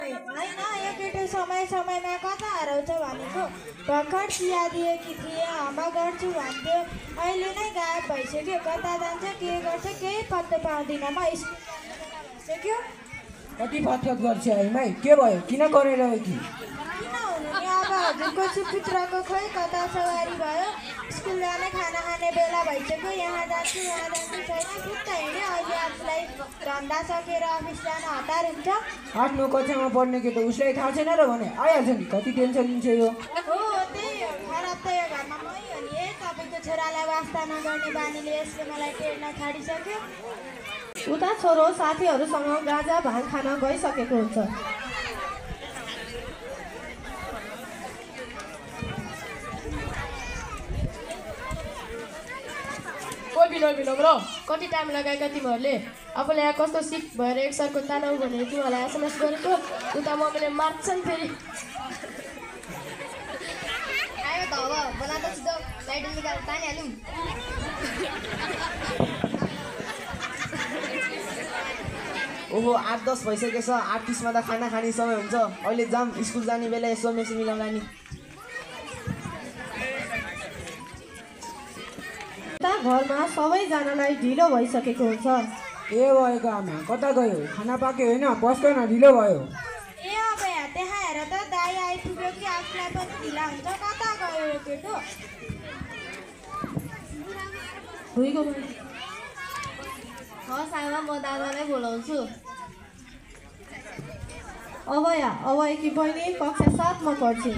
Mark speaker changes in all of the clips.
Speaker 1: होइन यो केटो समय समयमा कता हराउँछ भनेको भर्खर चिया दिएकी थिएँ हामा गर्छु भन्थ्यो अहिले नै गायब भइसक्यो कता जान्छ के गर्छ केही पत्तो पाउँदिनँ म स्कुल
Speaker 2: कति फतफत गर्छ आइमाई के भयो किन गरेर हो कि
Speaker 1: किन हुनु नि अब हजुरको सुपुत्रको खोइ कता सवारी भयो स्कुल जाने खाना खाने बेला भइसक्यो यहाँ जान्छु छैन फुत्त हिँड्यो अहिले आफूलाई धन्दा सकेर अफिस जान हतार हुन्छ
Speaker 2: आफ्नो कक्षामा पढ्ने केटो उसलाई थाहा छैन र भने आइहाल्छ नि कति टेन्सन लिन्छ यो
Speaker 1: हो त्यही हो खराब त यो घरमा मै हो नि तपाईँको छोरालाई वास्ता नगर्ने बानीले यसले मलाई टेर्न छाडिसक्यो
Speaker 3: उता छोरो साथीहरूसँग गाजा भाङ खान गइसकेको हुन्छ
Speaker 4: बिलोम र कति टाइम लगाएका तिमीहरूले आफूले यहाँ कस्तो सिक भएर एक सरको तानाउ भनेर तिमीहरूलाई एसएमएस गरेको उता मम्मीले मार्छन् फेरि
Speaker 5: आयो त अब बना त सिधो लाइट निकाल पानी हालौँ
Speaker 6: ओहो 8-10 भइसकेको छ 8:30मा त खाना खाने समय हुन्छ अहिले जाम स्कुल जाने बेला यसो मेसी मिलाउँला नि
Speaker 3: घरमा सबैजनालाई ढिलो भइसकेको हुन्छ
Speaker 2: ए भएको आमा कता गयो खाना पाक्यो होइन पस्दैन ढिलो भयो
Speaker 1: ए अब यहाँ त्यहाँ हेर त दाई आइपुग्यो कि आफूलाई पनि ढिला हुन्छ कता गयो यो केटो
Speaker 5: हस् आमा म दादालाई बोलाउँछु
Speaker 3: अब कि बहिनी कक्षा 7मा पढ्छु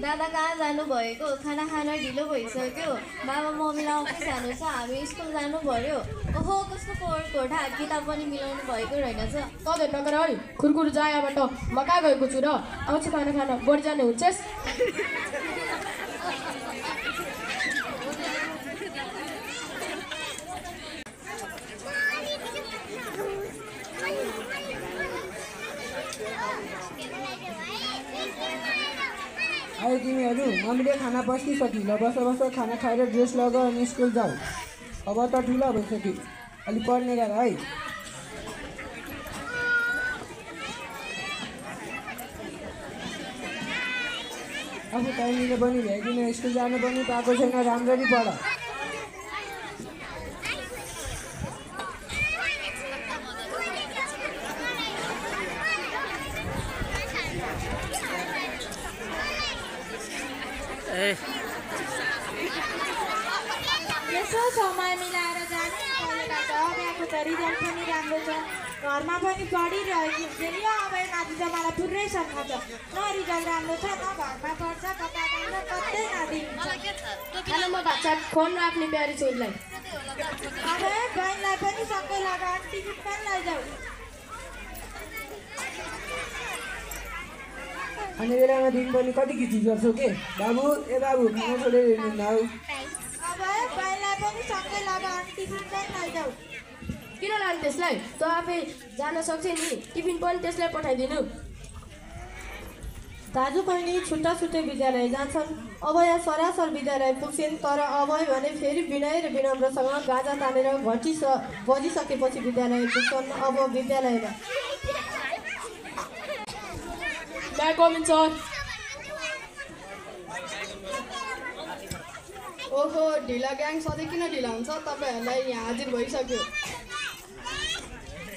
Speaker 5: दादा कहाँ जानुभएको खाना खान ढिलो भइसक्यो बाबा मम्मीलाई अफिस जानु छ हामी स्कुल जानु पर्यो ओहो कस्तो फोहोर कोठा किताब पनि मिलाउनु भएको रहेनछ
Speaker 4: तँদের नगर है खुरखुर जायाबाट म कहाँ गएको छु र आउँछु खाना खान बढी जाने हुन्छस्
Speaker 2: अहिले तिमीहरू मम्मीले खाना पस्किसक्यो ल बस खाना खाएर ड्रेस लगा अनि स्कुल जाऊ अब त ठुलो भइसक्यो अलि पढ्ने गर है आफू टाइमले पनि भ्याइदिन स्कुल जानु पनि पाएको छैन राम्ररी पढ
Speaker 1: यसो समय मिलाएर जाने कहिलेबाट बिहाको त रिजल्ट पनि राम्रो छ घरमा पनि पढिरहेको हुन्छ नि अब नाति त मलाई पुरै शङ्का छ न रिजल्ट राम्रो छ न घरमा पढ्छ कता जान्छ कतै नाति हुन्छ
Speaker 4: खानामा भात सात खुवाउनु आफ्नो प्यारी छोरीलाई
Speaker 1: अब बहिनीलाई पनि सबै लगाएर टिकट पनि लैजाऊ
Speaker 2: अनि बेलामा दिन पनि कति खिची गर्छौ के बाबु ए बाबु खाना छोडेर हिँड्नु हौ
Speaker 1: अब बहिनीलाई पनि सबै लगाएर टिफिन पनि लैजाऊ
Speaker 4: किन लानु त्यसलाई त आफै जान सक्छ नि टिफिन पनि त्यसलाई पठाइदिनु
Speaker 3: दाजु बहिनी छुट्टा छुट्टै विद्यालय जान्छन् अभय सरासर विद्यालय पुग्छन् तर अभय भने फेरि विनय र विनम्रसँग गाजा तानेर घटी बजिसकेपछि विद्यालय पुग्छन् अब विद्यालयमा
Speaker 4: ओहो ढिला ग्याङ सधैँ किन ढिला हुन्छ तपाईँहरूलाई यहाँ हाजिर भइसक्यो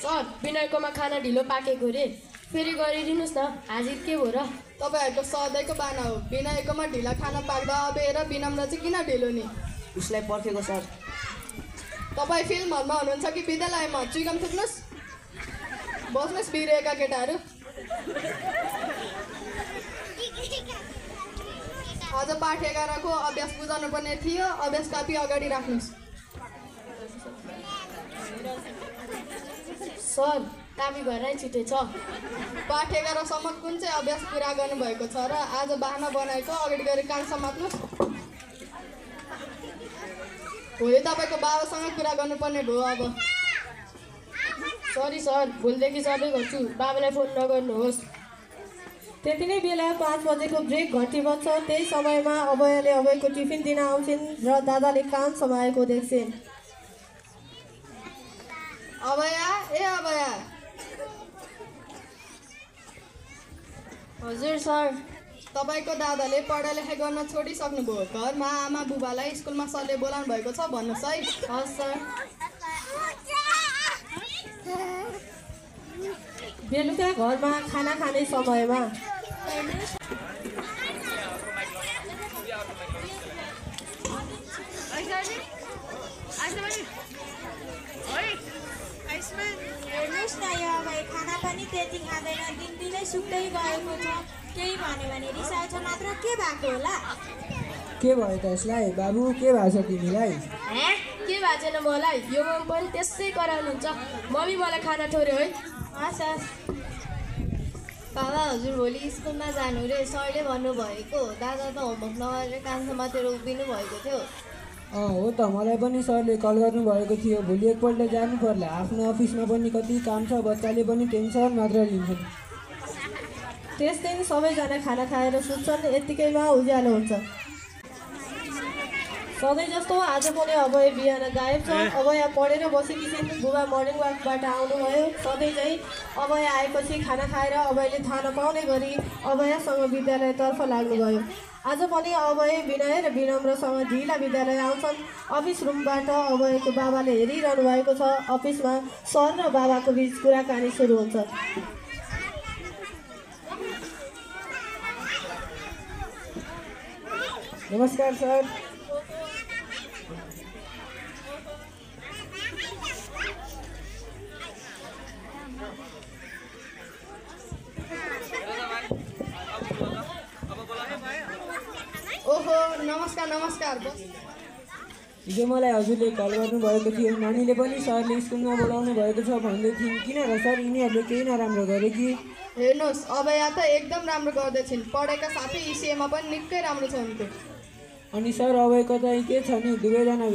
Speaker 4: सर विनयकोमा खाना ढिलो पाकेको रे फेरि गरिदिनुहोस् न हाजिर के हो र
Speaker 7: तपाईँहरूको सधैँको बाना हो विनयकोमा ढिला खाना पाक्दा अबेर विनम्र चाहिँ किन ढिलो नि
Speaker 6: उसलाई पर्खेको सर
Speaker 7: तपाईँ फिल्महरूमा हुनुहुन्छ कि विद्यालयमा चुइगम थुक्नुहोस् बस्नुहोस् बिग्रेका केटाहरू आज पाठ 11 को अभ्यास बुझाउनु पर्ने थियो अभ्यास कापी अगाडि राख्नुहोस्
Speaker 4: सर कापी घरै छिटै छ
Speaker 7: पाठ 11 सम्म कुन चाहिँ अभ्यास पुरा गर्नुभएको छ र आज बाहना बनाएको अगाडि गएर कान समात्नुहोस् भोलि तपाईँको बाबासँग कुरा गर्नुपर्ने भयो अब
Speaker 4: सरी सर भोलिदेखि सबै गर्छु बाबालाई फोन नगर्नुहोस्
Speaker 3: त्यति नै बेला 5 बजेको ब्रेक घन्टी बज्छ त्यही समयमा अभयले अभयको टिफिन दिन आउँछिन् र दादाले कान समाएको देख्छिन्
Speaker 7: अभया ए अभया
Speaker 5: हजुर सर।
Speaker 7: तपाईँको दादाले पढाइ लेखाइ गर्न छोडिसक्नुभयो। घरमा आमा बुबालाई स्कुलमा सरले बोलाउनु भएको छ भन्नुहोस् है।
Speaker 5: हस् सर।
Speaker 3: बेलुका घरमा खाना खाने समयमा
Speaker 1: हेर्नुहोस् न, यो अब खाना पनि त्यति खाँदैन, दिनदिनै सुक्दै गएको छ। केही भन्यो भने रिसाउँछ मात्र, के भएको होला?
Speaker 2: के भयो त यसलाई? बाबु के भएको छ तिमीलाई?
Speaker 4: के भएको छैन मलाई, यो मम्मी पनि त्यसै कराउनुहुन्छ। मम्मी मलाई खाना ठोर्यो है।
Speaker 1: हस् हस्।
Speaker 5: बाबा हजुर भोलि स्कुलमा जानु रे, सरले भन्नुभएको। दादा त होमवर्क नगरेर काम समातेर उभिनु भएको थियो।
Speaker 2: हो त, मलाई पनि सरले कल गर्नुभएको थियो। भोलि एकपल्ट जानु पर्ला। आफ्नो अफिसमा पनि कति काम छ, बच्चाले पनि टेन्सन मात्र लिन्छन्।
Speaker 3: त्यस दिन सबैजना खाना खाएर सुत्छन्। यत्तिकैमा उज्यालो हुन्छ। सधैँ जस्तो आज पनि अभय बिहान गायब छ। अभय पढेर बसेकी छिन्। बुबा मर्निङ वाकबाट आउनुभयो। सधैँ चाहिँ अभय आएपछि खाना खाएर अभयले थाहा नपाउने गरी अभयसँग विद्यालयतर्फ लाग्नुभयो। आज पनि अभय विनय र विनम्रसँग ढिला विद्यालय आउँछन्। अफिस रुमबाट अभयको बाबाले हेरिरहनु भएको छ। अफिसमा सर र बाबाको बिच कुराकानी सुरु हुन्छ।
Speaker 2: नमस्कार सर।
Speaker 7: ओहो नमस्कार नमस्कार।
Speaker 2: हिजो मलाई हजुरले कल गर्नुभएको थियो। नानीले पनि सरले स्कुलमा बोलाउनु भएको छ भन्दै थिइन्। किन र सर, यिनीहरूले केही नराम्रो गरे कि?
Speaker 7: हेर्नुहोस्, अभया त एकदम राम्रो गर्दैछिन्। पढाइका साथै इसिएमा पनि निकै राम्रो छ उनको।
Speaker 2: अनि सर, अभयको चाहिँ के छ नि? दुवैजना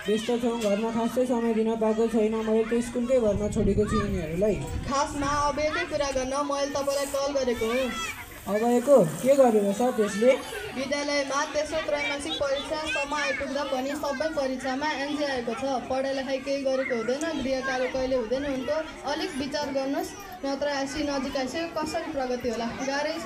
Speaker 2: व्यस्त छौँ। घरमा खासै समय दिन पाएको छैन। मैले त स्कुलकै भरमा छोडेको छु यिनीहरूलाई।
Speaker 7: खासमा अभयकै कुरा गर्न मैले तपाईँलाई कल गरेको हुँ।
Speaker 2: अभयको के गरेर सर त्यसले?
Speaker 7: विद्यालयमा तेस्रो त्रैमासिक परीक्षासम्म आइपुग्दा पनि सबै परीक्षामा एनजे आएको छ। पढाइ लेखाइ केही गरेको हुँदैन। गृह कार्य कहिले हुँदैन उनको। अलिक विचार गर्नुहोस्, नत्र आइसी नजिक आइसक्यो कसरी प्रगति होला? गाह्रै छ।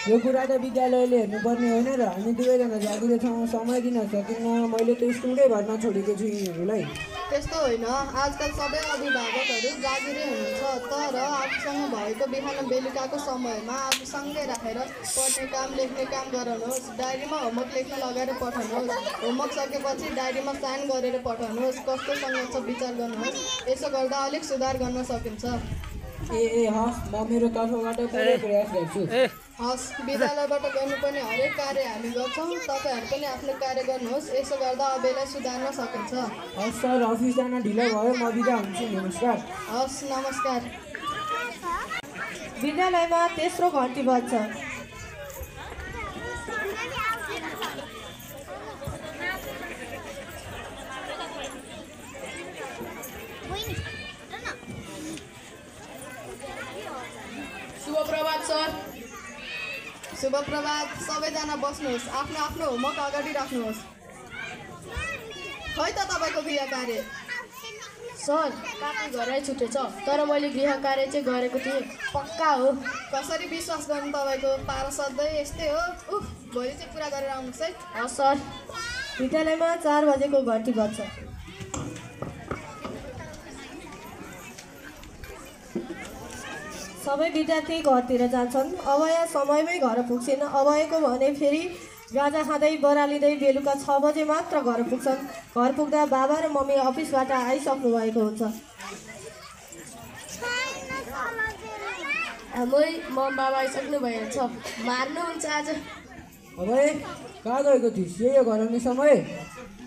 Speaker 2: यो कुरा त विद्यालयले हेर्नुपर्ने होइन र? हामी दुवैजना जागिरे छौँ, समय दिन सकिन्न। मैले त स्कुलकै भरमा छोडेको छु यिनीहरूलाई।
Speaker 7: त्यस्तो होइन, आजकल सबै अभिभावकहरू जागिरै हुनुहुन्छ। तर आफूसँग भएको बिहान बेलुकाको समयमा आफूसँगै राखेर पढ्ने काम लेख्ने काम गराउनुहोस्। डायरीमा होमवर्क लेख्न लगाएर पठाउनुहोस्। होमवर्क सकेपछि डायरीमा साइन गरेर पठाउनुहोस्। कस्तोसँग छ विचार गर्नुहोस्। यसो गर्दा अलिक सुधार गर्न सकिन्छ।
Speaker 2: हस्, म मेरो तर्फबाट पुरै प्रयास गर्छु।
Speaker 7: हस्, विद्यालयबाट गर्नुपर्ने हरेक कार्य हामी गर्छौँ। तपाईँहरू पनि आफ्नो कार्य गर्नुहोस्। यसो गर्दा अबेलाई सुधार्न सकिन्छ।
Speaker 2: हस् सर, अफिस जान ढिलो भयो, म बिदा हुन्छु। नमस्कार।
Speaker 7: हस् नमस्कार।
Speaker 3: विद्यालयमा तेस्रो घन्टी बज्छ।
Speaker 4: शुभ प्रभात सर।
Speaker 7: शुभ प्रभात। सबैजना बस्नुहोस्। आफ्नो आफ्नो होमवर्क अगाडि राख्नुहोस्। खै त तपाईँको गृह कार्य?
Speaker 4: सर, काकी घरै छुटेछ, तर मैले गृह कार्य चाहिँ गरेको थिएँ। पक्का हो।
Speaker 7: कसरी विश्वास गर्नु? तपाईँको पारा सधैँ यस्तै हो। भोलि चाहिँ पुरा गरेर आउनुहोस् है।
Speaker 3: हस् सर। विद्यालयमा 4 बजेको घन्टी बज्छ। सबै विद्यार्थी घरतिर जान्छन्। अभय समयमै घर पुग्छिन्। अभयको भने फेरि गाजा खाँदै बरालिँदै बेलुका 6 बजे मात्र घर पुग्छन्। घर पुग्दा बाबा र मम्मी अफिसबाट आइसक्नु भएको हुन्छ।
Speaker 4: हाम्रै मम बाबा आइसक्नु भएको छ। मार्नुहुन्छ आज।
Speaker 2: अभय, कहाँ गएको थिइस्? यो घर आउने समय?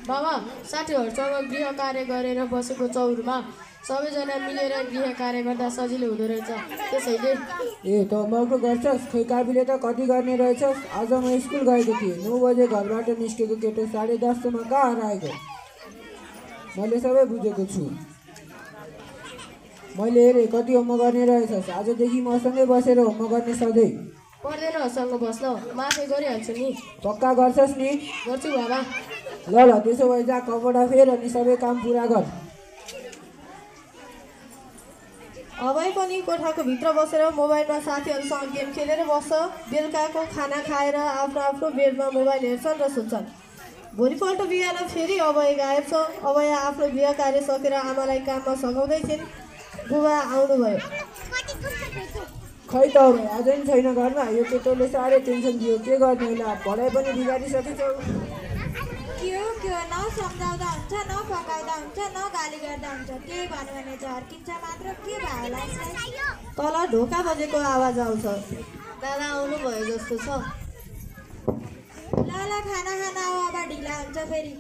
Speaker 4: बाबा, साथीहरूसँग गृह कार्य गरेर बसेको चौरमा सबैजना मिलेर गृह कार्य गर्दा सजिलो हुँदो रहेछ, त्यसैले।
Speaker 2: ए, त होमवर्क गर्छस्? खोइ काबीले त कति गर्ने रहेछस्? आज म स्कुल गएको थिएँ। 9 बजे घरबाट निस्केको केटो 10:30 कहाँ हराएको? मैले सबै बुझेको छु। मैले हेरेँ कति होमवर्क गर्ने रहेछस्। आजदेखि मसँगै बसेर होमवर्क गर्ने सधैँ।
Speaker 4: पर्दैन सँग बस्न, माफी गरिहाल्छु नि।
Speaker 2: पक्का गर्छस् नि?
Speaker 4: गर्छु बाबा।
Speaker 2: ल त्यसो भए जा, कपडा फेर अनि सबै काम पुरा गर।
Speaker 3: अभय पनि कोठाको भित्र बसेर मोबाइलमा साथीहरूसँग गेम खेलेर बस्छ। बेलुकाको खाना खाएर आफ्नो आफ्नो बेडमा मोबाइल हेर्छन् र सुत्छन्। भोलिपल्ट बिहान फेरि अभय गायब छ। अभय आफ्नो गृह कार्य सकेर आमालाई काममा सघाउँदै थिइन्। बुबा आउनुभयो।
Speaker 2: खै त अभय आज नि छैन घरमा। यो केटोले साह्रै टेन्सन दियो। के गर्ने होला, पढाइ पनि बिगारिसकेछौ।
Speaker 1: के न सम्झाउँदा हुन्छ, न पकाउँदा हुन्छ, न गाली गर्दा हुन्छ। केही भन्यो भने झर्किन्छ मात्र। के भयो होला यसलाई?
Speaker 3: तल ढोका बजेको आवाज आउँछ। दादा आउनुभयो जस्तो छ।
Speaker 1: ल खाना खाना हो, अब ढिला हुन्छ फेरि।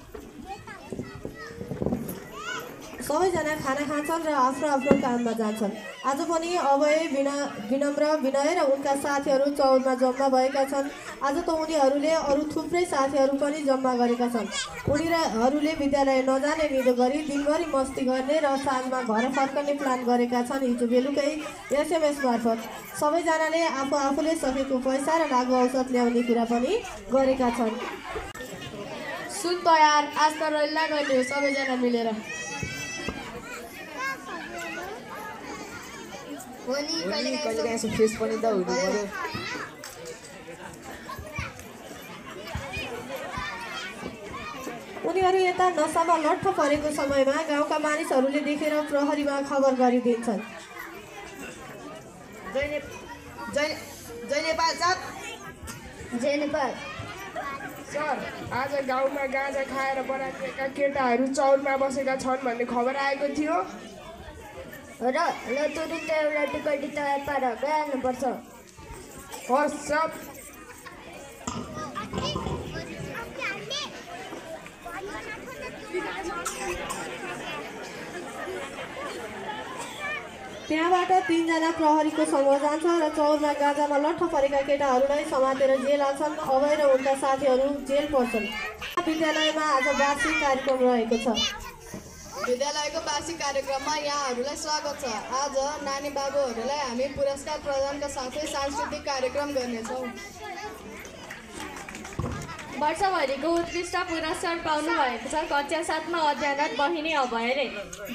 Speaker 3: सबैजना खाना खान्छन् र आफ्नो आफ्नो काममा जान्छन्। आज पनि अभय, विनम्र, विनय र उनका साथीहरू चौरमा जम्मा भएका छन्। आज त उनीहरूले अरू थुप्रै साथीहरू पनि जम्मा गरेका छन्। उनीहरूले विद्यालय नजाने निदो गरी दिनभरि मस्ती गर्ने र साँझमा घर फर्कने प्लान गरेका छन्। हिजो बेलुकै SMS मार्फत सबैजनाले आफूले सकेको पैसा र लागु औषध ल्याउने कुरा पनि गरेका छन्।
Speaker 4: सुन त यार, आज त रैला गर्ने हो सबैजना मिलेर।
Speaker 6: कहिलेकाहीँ यसो फ्रेस पनि त हुनु पर्यो।
Speaker 3: उनीहरू यता नसामा लट्ठ परेको समयमा गाउँका मानिसहरूले देखेर प्रहरीमा खबर गरिदिन्छन्।
Speaker 6: जय नेपाल सर।
Speaker 5: जय नेपाल
Speaker 4: सर, आज गाउँमा गाँजा खाएर बरातिएका केटाहरू चौरमा बसेका छन् भन्ने खबर आएको थियो।
Speaker 5: र तुरुन्त एउटा टिकटी तयार पारेर गइहाल्नुपर्छ।
Speaker 4: हस् सर।
Speaker 3: त्यहाँबाट 3 जना प्रहरीको समूह जान्छ र चौरमा गाँजामा लट्ठ परेका केटाहरूलाई समातेर जेल हाल्छन्। अभय र उनका साथीहरू जेल पर्छन्। विद्यालयमा आज वार्षिक कार्यक्रम रहेको छ।
Speaker 7: विद्यालयको वार्षिक कार्यक्रममा यहाँहरूलाई स्वागत छ। आज नानी बाबुहरूलाई हामी पुरस्कार प्रदानका साथै सांस्कृतिक कार्यक्रम गर्नेछौँ।
Speaker 5: वर्षभरिको उत्कृष्ट पुरस्कार पाउनु भएको छ कक्षा 7मा अध्ययनरत बहिनी अभयले।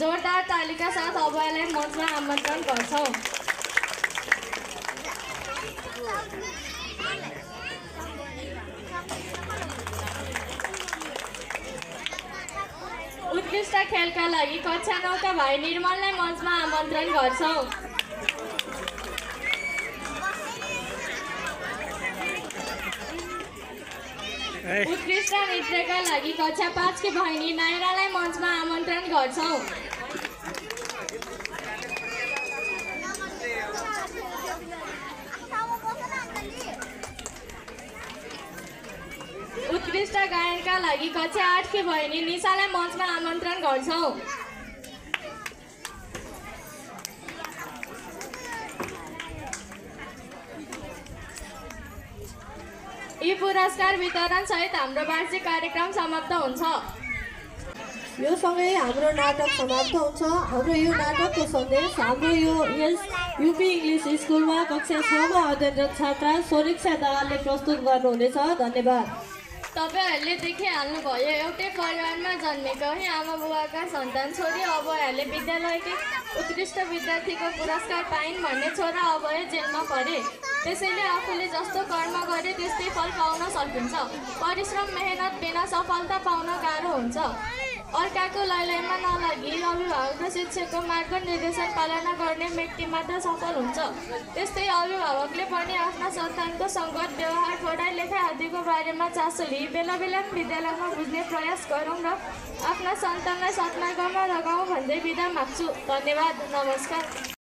Speaker 5: जोरदार तालिका साथ अभयलाई मञ्चमा आमन्त्रण गर्छौँ। उत्कृष्ट खेलका लागि कक्षा 9का भाइ निर्मललाई मञ्चमा आमन्त्रण गर्छौँ। उत्कृष्ट नृत्यका लागि कक्षा 5 की बहिनी नायरालाई मञ्चमा आमन्त्रण गर्छौँ। उत्कृष्ट गायनका लागि कक्षा 8 की बहिनी निशालाई मञ्चमा आमन्त्रण गर्छौँ। यी पुरस्कार वितरण सहित हाम्रो वार्षिक कार्यक्रम समाप्त हुन्छ।
Speaker 3: यो सँगै हाम्रो नाटक समाप्त हुन्छ। हाम्रो यो नाटकको सन्देश हाम्रो युपी इङ्ग्लिस स्कुलमा कक्षा 6मा अध्ययनरत छात्रा सोनिक्षा दाहालले प्रस्तुत गर्नुहुनेछ। धन्यवाद।
Speaker 5: तपाईहरूले देखिहाल्नुभयो, एउटै परिवारमा जन्मेका आमा बुबाका सन्तान छोरी अभयहरूले विद्यालयकै उत्कृष्ट विद्यार्थीको पुरस्कार पाइन् भने छोरा अभय जेलमा परे। त्यसैले आफूले जस्तो कर्म गरे त्यस्तै फल पाउन सकिन्छ। परिश्रम मेहनत बिना सफलता पाउन गाह्रो हुन्छ। अर्काको लैलैमा नलागी अभिभावक र शिक्षकको मार्गनिर्देशन पालना गर्ने व्यक्ति मात्र सफल हुन्छ। त्यस्तै अभिभावकले पनि आफ्ना सन्तानको सङ्गत, व्यवहार, पढाइ लेखाइ आदिको बारेमा चासो लिई बेला बेला विद्यालयमा बुझ्ने प्रयास गरौँ र आफ्ना सन्तानलाई सत्मार्गमा लगाउँ भन्दै बिदा माग्छु। धन्यवाद। नमस्कार।